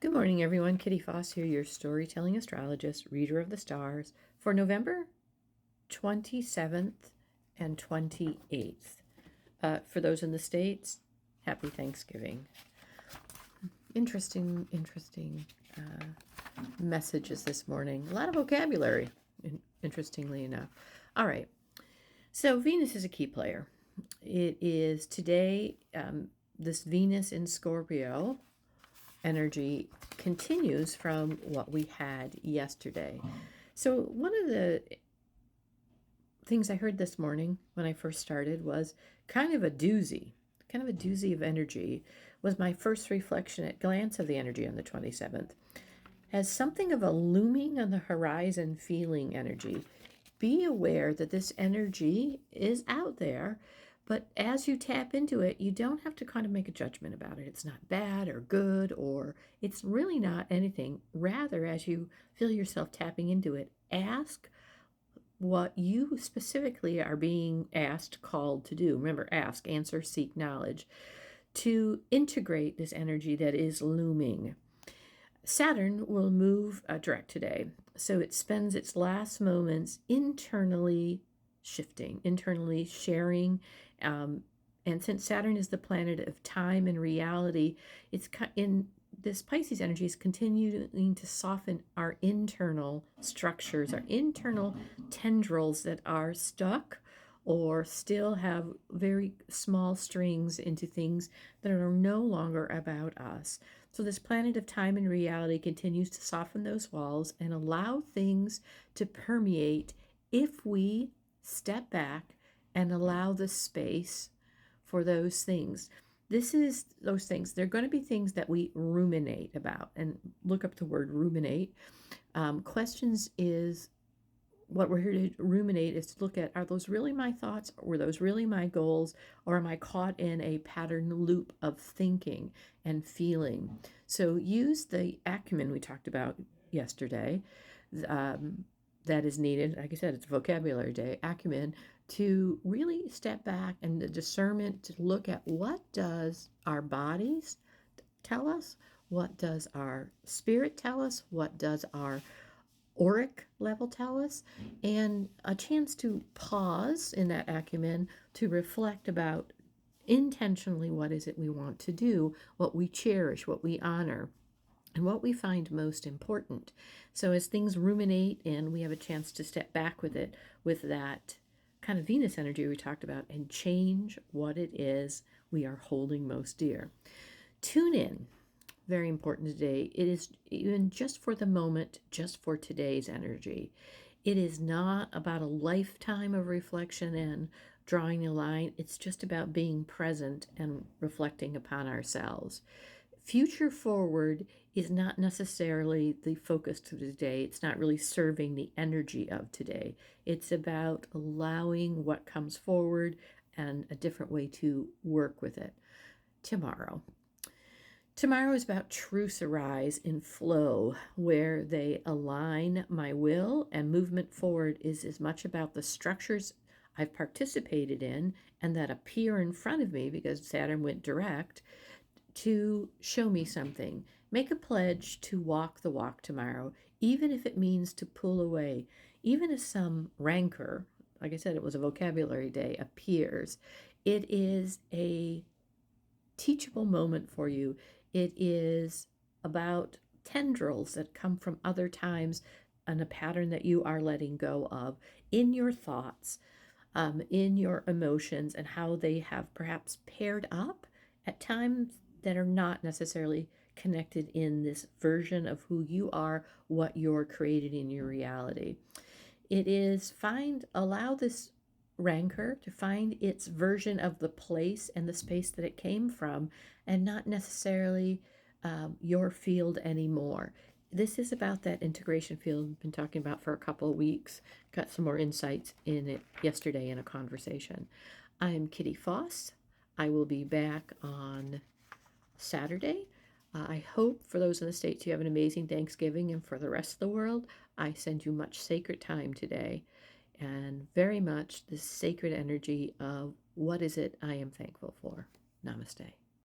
Good morning, everyone. Kitty Foss here, your storytelling astrologist, reader of the stars for November 27th and 28th. For those in the States, happy Thanksgiving. Interesting messages this morning. A lot of vocabulary, interestingly enough. All right. So Venus is a key player. It is today, this Venus in Scorpio energy continues from what we had yesterday. So one of the things I heard this morning when I first started was kind of a doozy of energy. Was my first reflection at glance of the energy on the 27th as something of a looming on the horizon feeling energy. Be aware that this energy is out there, but as you tap into it, you don't have to kind of make a judgment about it. It's not bad or good, or it's really not anything. Rather, as you feel yourself tapping into it, ask what you specifically are being asked, called to do. Remember, ask, answer, seek knowledge, to integrate this energy that is looming. Saturn will move direct today, so it spends its last moments internally shifting, internally sharing. And since Saturn is the planet of time and reality, it's in this Pisces energy is continuing to soften our internal structures, our internal tendrils that are stuck or still have very small strings into things that are no longer about us. So this planet of time and reality continues to soften those walls and allow things to permeate if we step back and allow the space for those things. This is those things. They're going to be things that we ruminate about. And look up the word ruminate. Questions is what we're here to ruminate is to look at, are those really my thoughts? Were those really my goals? Or am I caught in a pattern loop of thinking and feeling? So use the acumen we talked about yesterday. That is needed. Like I said, it's vocabulary day, acumen, to really step back and the discernment to look at what does our bodies tell us, what does our spirit tell us, what does our auric level tell us, and a chance to pause in that acumen to reflect about intentionally what is it we want to do, what we cherish, what we honor, and what we find most important. So as things ruminate in, we have a chance to step back with it, with that kind of Venus energy we talked about, and change what it is we are holding most dear. Tune in. Very important today. It is even just for the moment, just for today's energy. It is not about a lifetime of reflection and drawing a line. It's just about being present and reflecting upon ourselves. Future forward is not necessarily the focus to today. It's not really serving the energy of today. It's about allowing what comes forward and a different way to work with it. Tomorrow is about truths arise in flow, where they align my will, and movement forward is as much about the structures I've participated in and that appear in front of me because Saturn went direct to show me something. Make a pledge to walk the walk tomorrow, even if it means to pull away, even if some rancor, like I said, it was a vocabulary day, appears. It is a teachable moment for you. It is about tendrils that come from other times and a pattern that you are letting go of in your thoughts, in your emotions, and how they have perhaps paired up at times that are not necessarily connected in this version of who you are, what you're created in your reality. It is allow this rancor to find its version of the place and the space that it came from, and not necessarily your field anymore. This is about that integration field I've been talking about for a couple of weeks. Got some more insights in it yesterday in a conversation. I'm Kitty Foss. I will be back on Saturday. I hope for those in the States you have an amazing Thanksgiving, and for the rest of the world, I send you much sacred time today and very much the sacred energy of what is it I am thankful for. Namaste.